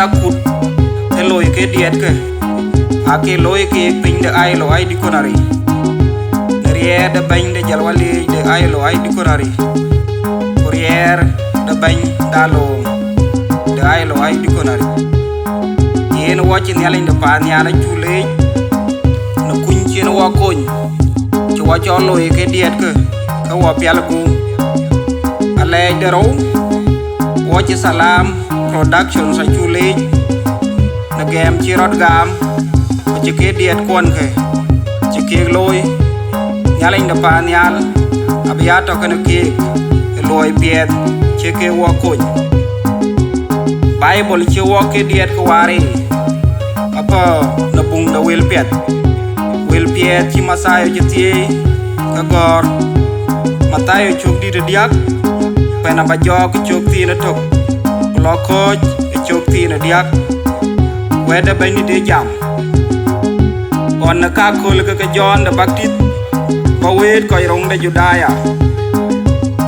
Nakut Ayilo-Ug Diɛtke Ayilo-Ug pin de Ayilo-Ug di konari Derrière de bain de J.W.L de Ayilo-Ug di konari Courrière de bain dalo de Ayilo-Ug di konari Yen watchin yalin de pan yala chule no kunchin wa koñ ci wa Ayilo-Ug Diɛtke ka wa pialgu alay de raw watch salam production sa chule na game chi rod gam ci ke diet kon ke ci ke loy nyalain da pan yal abya to kana ke loy piet ci ke wo koñ bible ci wo ke diet ko wari apa na bung da wel piet ci masayo ci tie ka gor matayo chuk di de diak pena ba jog chuk ti na tok lo coach chok ti na diak weda bani de jam on ka khol ka John the Baptist ba wet ko rong de Judaya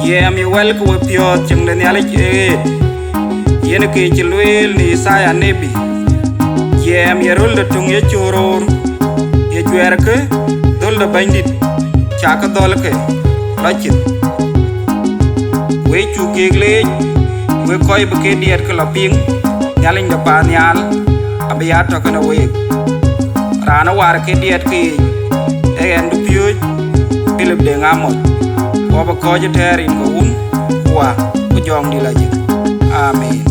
J.W.L ko pio chung de nyale e yen ke chilwel ni saya nebi J.W.L de tung ye choror ye jwer ke dol de bandit cha ka dol ke lachit we chu ke le we koy be ke diet ke la ping nyalin da pan yal abya to kana we rana war ke diet ke en du piu pilip de ngamot ko ba ko je terin ko un wa ko jong di la ji amen.